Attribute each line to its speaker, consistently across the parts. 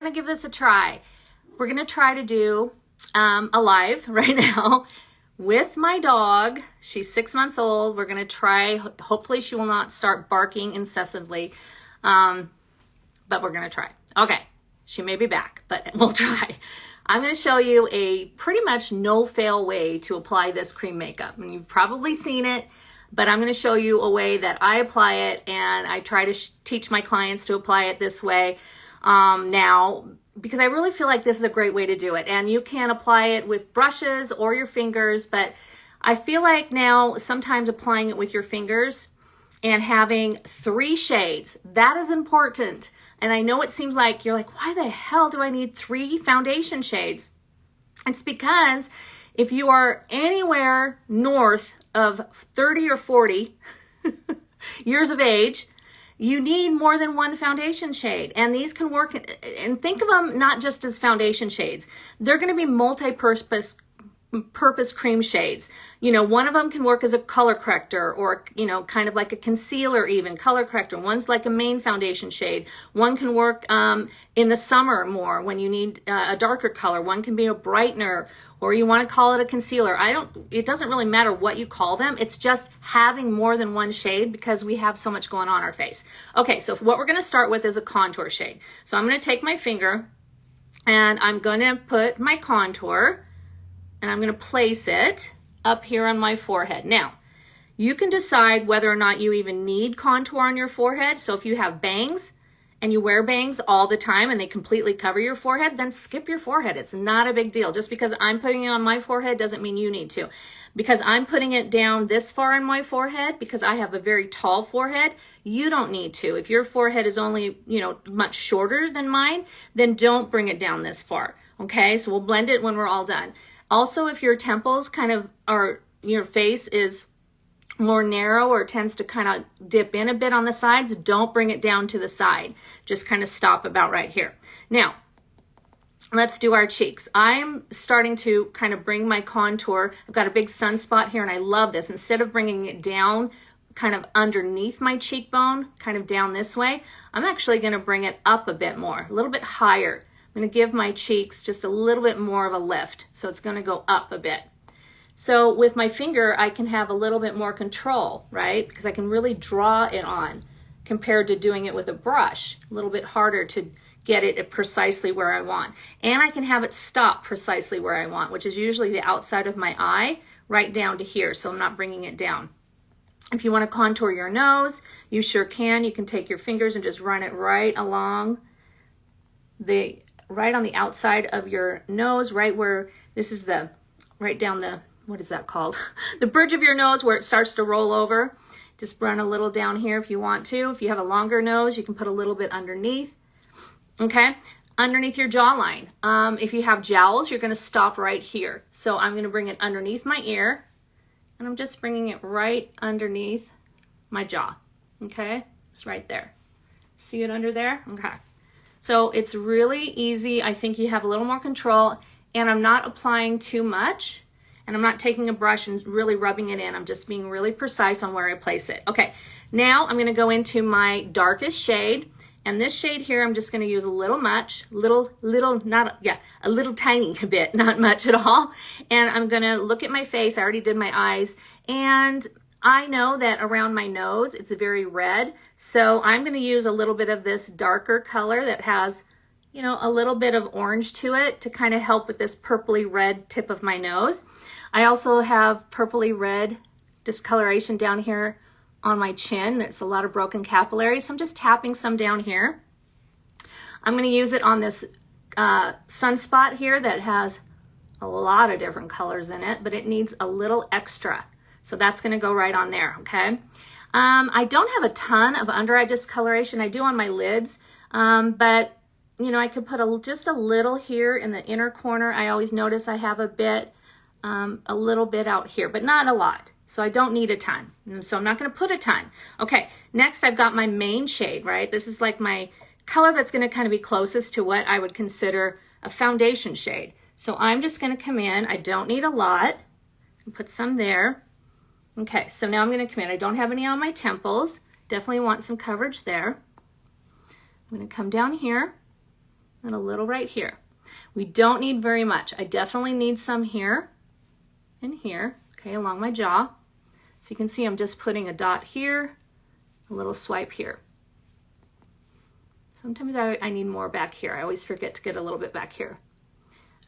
Speaker 1: gonna give this a try. We're gonna try to do a live right now with my dog. She's 6 months old. We're gonna try, hopefully she will not start barking incessantly, but we're gonna try. Okay, she may be back, but we'll try. I'm gonna show you a pretty much no-fail way to apply this cream makeup. And you've probably seen it, but I'm gonna show you a way that I apply it, and I try to teach my clients to apply it this way now, because I really feel like this is a great way to do it. And you can apply it with brushes or your fingers, but I feel like now sometimes applying it with your fingers and having 3 shades, that is important. And I know it seems like you're like, why the hell do I need 3 foundation shades? It's because if you are anywhere north of 30 or 40 years of age, you need more than 1 foundation shade. And these can work, and think of them not just as foundation shades. They're going to be multi-purpose cream shades. You know, one of them can work as a color corrector, or, you know, kind of like a concealer, even color corrector. One's like a main foundation shade. One can work in the summer more when you need a darker color. One can be a brightener, or you want to call it a concealer. It doesn't really matter what you call them. It's just having more than 1 shade because we have so much going on our face. Okay, so what we're going to start with is a contour shade. So I'm going to take my finger and I'm going to put my contour, and I'm going to place it up here on my forehead. Now, you can decide whether or not you even need contour on your forehead. So if you have bangs and you wear bangs all the time and they completely cover your forehead, then skip your forehead. It's not a big deal. Just because I'm putting it on my forehead doesn't mean you need to. Because I'm putting it down this far in my forehead, because I have a very tall forehead, you don't need to. If your forehead is only, you know, much shorter than mine, then don't bring it down this far. Okay, so we'll blend it when we're all done. Also, if your temples kind of are, your face is more narrow or tends to kind of dip in a bit on the sides, don't bring it down to the side. Just kind of stop about right here. Now, let's do our cheeks. I'm starting to kind of bring my contour. I've got a big sunspot here, and I love this. Instead of bringing it down kind of underneath my cheekbone, kind of down this way, I'm actually going to bring it up a bit more, a little bit higher. I'm going to give my cheeks just a little bit more of a lift, so it's going to go up a bit. So with my finger, I can have a little bit more control, right? Because I can really draw it on compared to doing it with a brush. A little bit harder to get it at precisely where I want. And I can have it stop precisely where I want, which is usually the outside of my eye, right down to here, so I'm not bringing it down. If you want to contour your nose, you sure can. You can take your fingers and just run it right along right on the outside of your nose, right where this is right down the, what is that called? The bridge of your nose where it starts to roll over. Just run a little down here if you want to. If you have a longer nose, you can put a little bit underneath. Okay, underneath your jawline. If you have jowls, you're going to stop right here. So I'm going to bring it underneath my ear, and I'm just bringing it right underneath my jaw. Okay, it's right there. See it under there? Okay. So it's really easy. I think you have a little more control, and I'm not applying too much, and I'm not taking a brush and really rubbing it in. I'm just being really precise on where I place it. Okay, now I'm going to go into my darkest shade, and this shade here I'm just going to use a little tiny bit, not much at all. And I'm going to look at my face. I already did my eyes, and I know that around my nose it's very red, so I'm going to use a little bit of this darker color that has, you know, a little bit of orange to it to kind of help with this purpley red tip of my nose. I also have purpley red discoloration down here on my chin. That's a lot of broken capillaries, so I'm just tapping some down here. I'm going to use it on this sunspot here that has a lot of different colors in it, but it needs a little extra. So that's going to go right on there, okay? I don't have a ton of under eye discoloration. I do on my lids, but you know, I could put just a little here in the inner corner. I always notice I have a little bit out here, but not a lot. So I don't need a ton. So I'm not going to put a ton. Okay, next I've got my main shade, right? This is like my color that's going to kind of be closest to what I would consider a foundation shade. So I'm just going to come in. I don't need a lot. Put some there. Okay, so now I'm going to come in. I don't have any on my temples. Definitely want some coverage there. I'm going to come down here. and a little right here. We don't need very much. I definitely need some here and here, okay, along my jaw. So you can see I'm just putting a dot here, a little swipe here. Sometimes I need more back here. I always forget to get a little bit back here.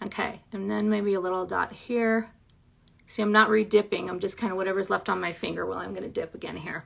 Speaker 1: Okay, and then maybe a little dot here. See, I'm not re-dipping. I'm just kind of whatever's left on my finger. Well, I'm going to dip again here.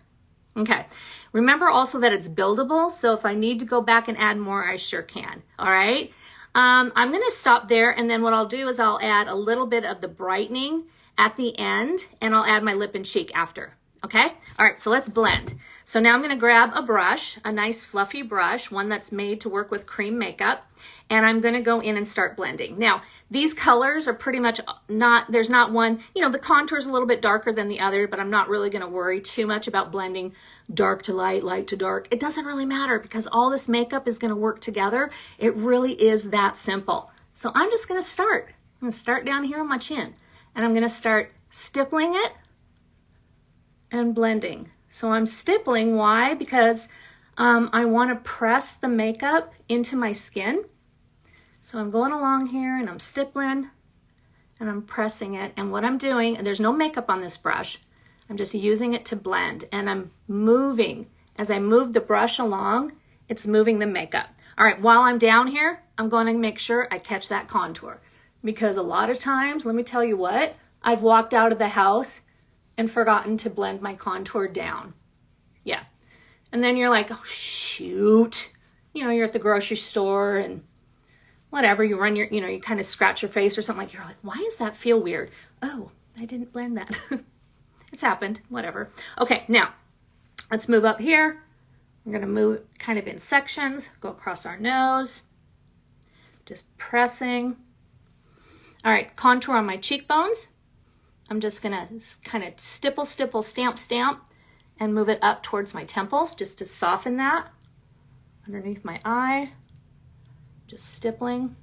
Speaker 1: Okay, remember also that it's buildable. So if I need to go back and add more, I sure can. All right, I'm going to stop there. And then what I'll do is I'll add a little bit of the brightening at the end, and I'll add my lip and cheek after. Okay, all right, so let's blend. So now I'm going to grab a brush, a nice fluffy brush, one that's made to work with cream makeup, and I'm going to go in and start blending. Now, these colors are pretty much there's not one, you know, the contour is a little bit darker than the other, but I'm not really going to worry too much about blending dark to light, light to dark. It doesn't really matter because all this makeup is going to work together. It really is that simple. So I'm just going to start. I'm going to start down here on my chin, and I'm going to start stippling it and blending. So I'm stippling, why? Because I want to press the makeup into my skin. So I'm going along here and I'm stippling and I'm pressing it. And what I'm doing, and there's no makeup on this brush, I'm just using it to blend, and I'm moving. As I move the brush along, it's moving the makeup. All right, while I'm down here, I'm going to make sure I catch that contour, because a lot of times, let me tell you what, I've walked out of the house and forgotten to blend my contour down. Yeah. And then you're like, oh, shoot. You know, you're at the grocery store and whatever, you run your, you know, you kind of scratch your face or something, like, you're like, why does that feel weird? Oh, I didn't blend that. It's happened, whatever. Okay, now let's move up here. We're going to move kind of in sections, go across our nose, just pressing. All right, contour on my cheekbones. I'm just going to kind of stipple, stipple, stamp, stamp, and move it up towards my temples just to soften that. Underneath my eye, just stippling,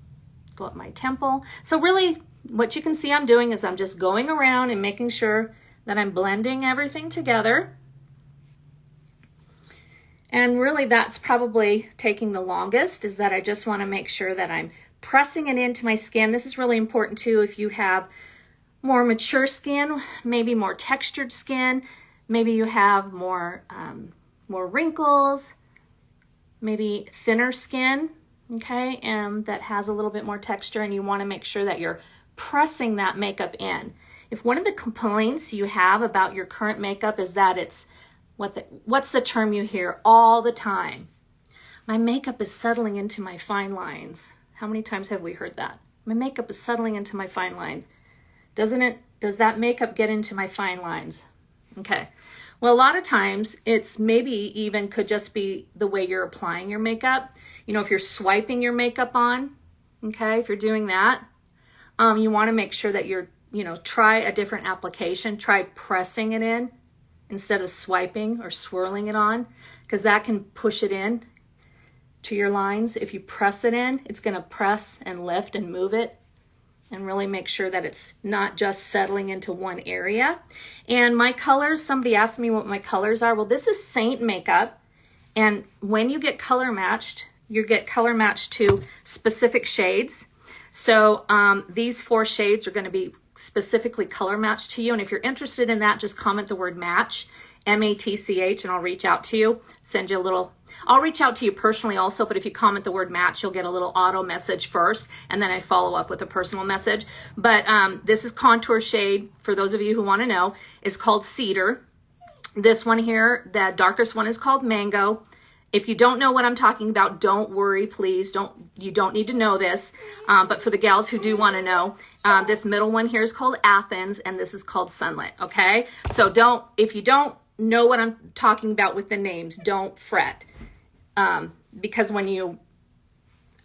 Speaker 1: go up my temple. So really what you can see I'm doing is I'm just going around and making sure that I'm blending everything together. And really that's probably taking the longest, is that I just want to make sure that I'm pressing it into my skin. This is really important too if you have more mature skin, maybe more textured skin, maybe you have more wrinkles, maybe thinner skin, okay, and that has a little bit more texture, and you want to make sure that you're pressing that makeup in. If one of the complaints you have about your current makeup is that it's, what's the term you hear all the time? My makeup is settling into my fine lines. How many times have we heard that? My makeup is settling into my fine lines. Does that makeup get into my fine lines? Okay. Well, a lot of times it's maybe even could just be the way you're applying your makeup. You know, if you're swiping your makeup on, okay, if you're doing that, you want to make sure that you're, you know, try a different application. Try pressing it in instead of swiping or swirling it on, because that can push it in to your lines. If you press it in, it's going to press and lift and move it, and really make sure that it's not just settling into one area. And my colors, somebody asked me what my colors are. Well, this is Saint makeup, and when you get color matched, you get color matched to specific shades. So these 4 shades are going to be specifically color matched to you. And if you're interested in that, just comment the word match, M-A-T-C-H, and I'll reach out to you, send you a little, I'll reach out to you personally also, but if you comment the word match, you'll get a little auto message first, and then I follow up with a personal message. But this is contour shade, for those of you who want to know, is called Cedar. This one here, the darkest one, is called Mango. If you don't know what I'm talking about, don't worry, please. You don't need to know this. But for the gals who do want to know, this middle one here is called Athens, and this is called Sunlit, okay? So if you don't know what I'm talking about with the names, don't fret. Because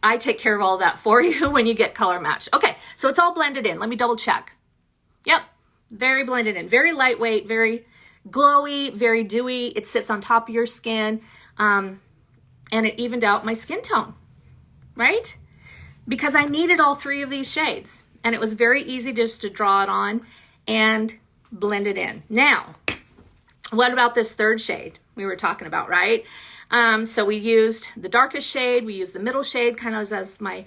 Speaker 1: I take care of all that for you when you get color matched. Okay, so it's all blended in. Let me double check. Yep, very blended in. Very lightweight, very glowy, very dewy. It sits on top of your skin. And it evened out my skin tone, right? Because I needed all 3 of these shades, and it was very easy just to draw it on and blend it in. Now, what about this 3rd shade we were talking about, right? So we used the darkest shade, we used the middle shade kind of as my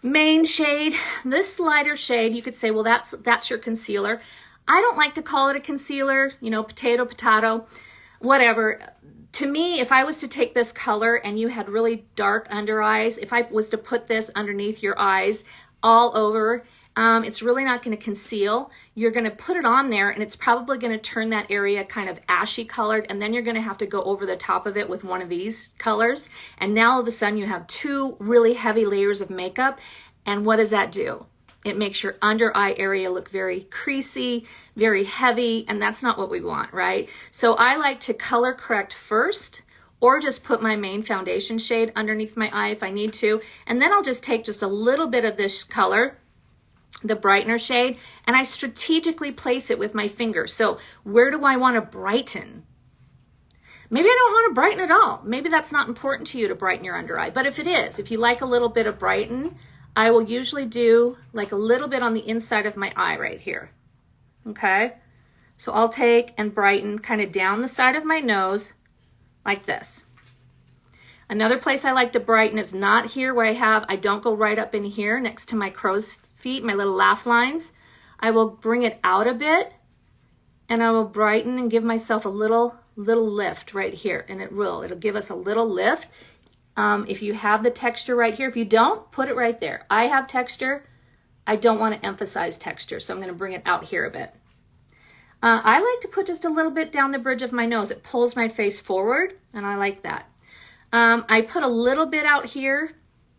Speaker 1: main shade. This lighter shade, you could say, well, that's your concealer. I don't like to call it a concealer, you know, potato, whatever. To me, if I was to take this color and you had really dark under eyes, if I was to put this underneath your eyes all over, it's really not going to conceal. You're going to put it on there and it's probably going to turn that area kind of ashy colored, and then you're going to have to go over the top of it with one of these colors. And now all of a sudden you have two really heavy layers of makeup. And what does that do? It makes your under eye area look very creasy, very heavy, and that's not what we want, right? So I like to color correct first, or just put my main foundation shade underneath my eye if I need to. And then I'll just take just a little bit of this color, the brightener shade, and I strategically place it with my finger. So where do I want to brighten? Maybe I don't want to brighten at all. Maybe that's not important to you to brighten your under eye. But if it is, if you like a little bit of brighten, I will usually do like a little bit on the inside of my eye right here. Okay? So I'll take and brighten kind of down the side of my nose like this. Another place I like to brighten is not here where I don't go right up in here next to my crow's feet, my little laugh lines. I will bring it out a bit and I will brighten and give myself a little lift right here, and it'll give us a little lift. If you have the texture right here, if you don't, put it right there. I have texture. I don't want to emphasize texture, so I'm going to bring it out here a bit. I like to put just a little bit down the bridge of my nose. It pulls my face forward, and I like that. I put a little bit out here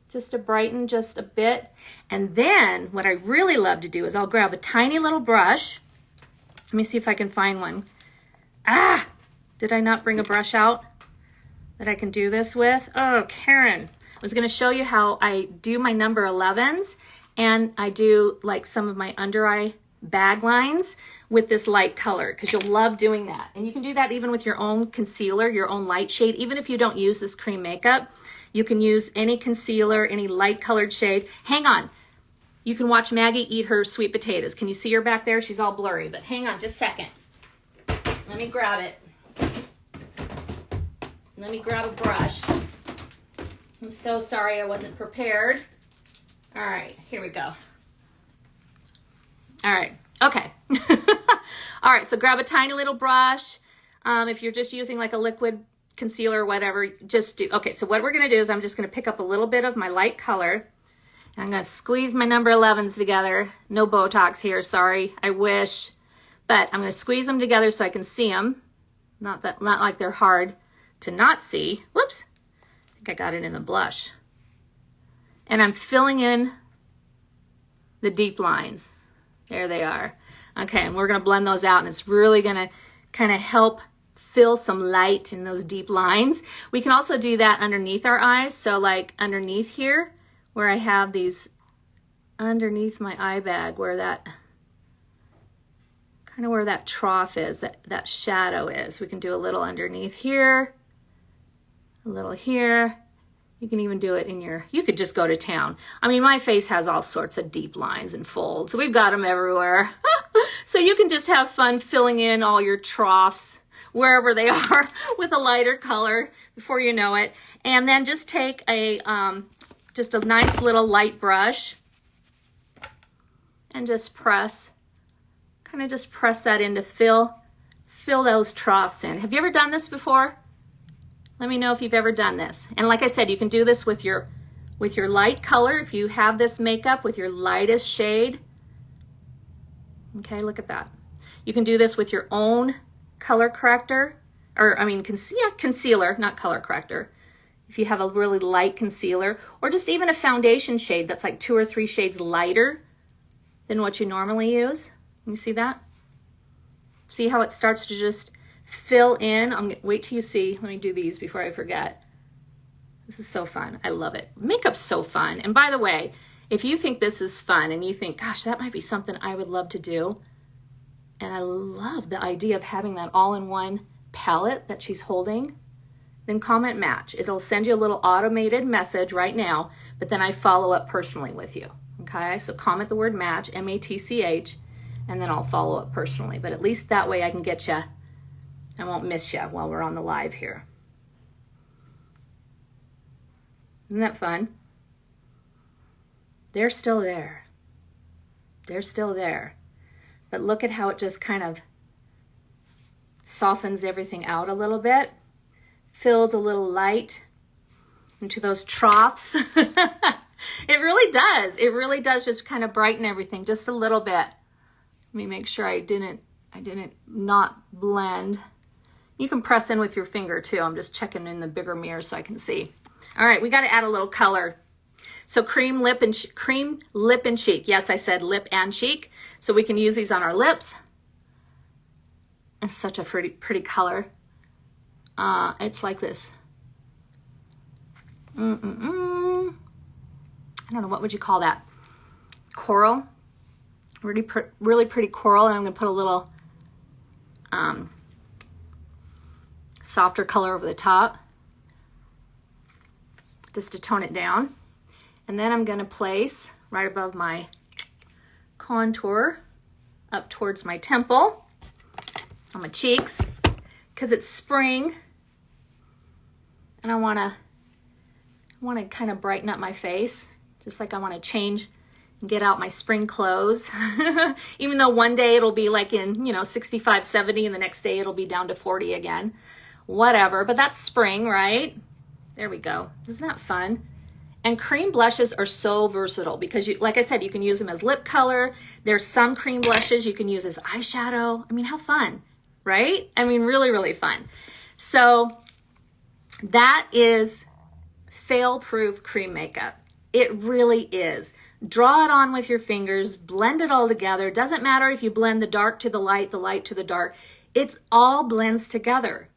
Speaker 1: just to brighten just a bit. And then what I really love to do is I'll grab a tiny little brush. Let me see if I can find one. Did I not bring a brush out that I can do this with? Oh, Karen. I was going to show you how I do my number 11s, and I do like some of my under eye bag lines with this light color, because you'll love doing that. And you can do that even with your own concealer, your own light shade. Even if you don't use this cream makeup, you can use any concealer, any light colored shade. Hang on. You can watch Maggie eat her sweet potatoes. Can you see her back there? She's all blurry, but hang on just a second. Let me grab it. Let me grab a brush. I'm so sorry I wasn't prepared. All right, here we go. All right, okay. All right, so grab a tiny little brush. If you're just using like a liquid concealer or whatever, just do. Okay, so what we're gonna do is I'm just gonna pick up a little bit of my light color, and I'm gonna squeeze my number 11s together. No Botox here, sorry, I wish. But I'm gonna squeeze them together so I can see them. Not like they're hard to not see. Whoops, I think I got it in the blush. And I'm filling in the deep lines. There they are. Okay, and we're gonna blend those out, and it's really gonna kind of help fill some light in those deep lines. We can also do that underneath our eyes. So like underneath here, where I have these underneath my eye bag, where that kind of where that trough is, that shadow is. We can do a little underneath here, a little here. You can even do it in you could just go to town. I mean, my face has all sorts of deep lines and folds. We've got them everywhere. So you can just have fun filling in all your troughs, wherever they are, with a lighter color before you know it. And then just take just a nice little light brush and just press that in to fill those troughs in. Have you ever done this before? Let me know if you've ever done this. And like I said, you can do this with your light color. If you have this makeup with your lightest shade. Okay, look at that. You can do this with your own color corrector, or I mean concealer, not color corrector. If you have a really light concealer, or just even a foundation shade that's like 2 or 3 shades lighter than what you normally use. You see that? See how it starts to just fill in? Wait till you see. Let me do these before I forget. This is so fun. I love it. Makeup's so fun. And by the way, if you think this is fun and you think, gosh, that might be something I would love to do, and I love the idea of having that all-in-one palette that she's holding, then comment match. It'll send you a little automated message right now, but then I follow up personally with you. Okay, so comment the word match, M-A-T-C-H, and then I'll follow up personally. But at least that way I can get you, I won't miss you while we're on the live here. Isn't that fun? They're still there. They're still there. But look at how it just kind of softens everything out a little bit. Fills a little light into those troughs. It really does. It really does just kind of brighten everything just a little bit. Let me make sure I didn't not blend. You can press in with your finger too. I'm just checking in the bigger mirror so I can see. All right, we got to add a little color. So cream lip and cheek. Yes, I said lip and cheek. So we can use these on our lips. It's such a pretty color. It's like this. I don't know, what would you call that? Coral. Really pretty coral. And I'm going to put a little softer color over the top, just to tone it down. And then I'm going to place right above my contour up towards my temple on my cheeks, because it's spring and I want to kind of brighten up my face, just like I want to change and get out my spring clothes. Even though one day it'll be like in 65, 70, and the next day it'll be down to 40 again. Whatever, but that's spring, right? There we go. Isn't that fun? And cream blushes are so versatile because, like I said, you can use them as lip color. There's some cream blushes you can use as eyeshadow. I mean, how fun, right? I mean, really, really fun. So that is fail-proof cream makeup. It really is. Draw it on with your fingers, blend it all together. Doesn't matter if you blend the dark to the light to the dark. It's all blends together.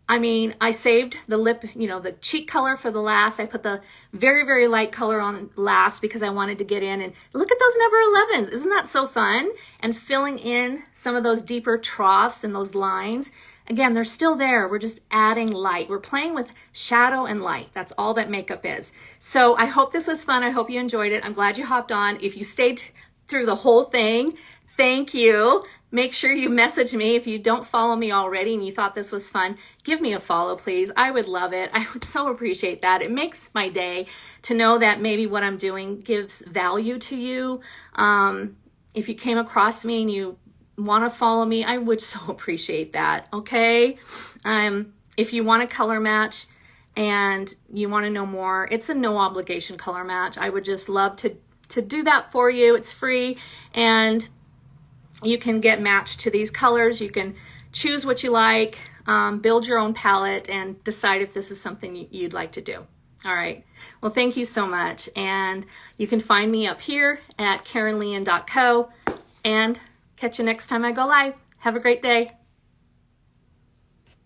Speaker 1: I mean, I saved the lip, the cheek color for the last. I put the very, very light color on last because I wanted to get in and look at those number 11s. Isn't that so fun? And filling in some of those deeper troughs and those lines. Again, they're still there. We're just adding light. We're playing with shadow and light. That's all that makeup is. So I hope this was fun. I hope you enjoyed it. I'm glad you hopped on. If you stayed through the whole thing, thank you. Make sure you message me if you don't follow me already and you thought this was fun. Give me a follow, please. I would love it. I would so appreciate that. It makes my day to know that maybe what I'm doing gives value to you. If you came across me and you want to follow me, I would so appreciate that, okay? If you want a color match and you want to know more, it's a no obligation color match. I would just love to do that for you. It's free, and you can get matched to these colors. You can choose what you like, build your own palette, and decide if this is something you'd like to do. All right. Well, thank you so much. And you can find me up here at KarenLeon.co, and catch you next time I go live. Have a great day.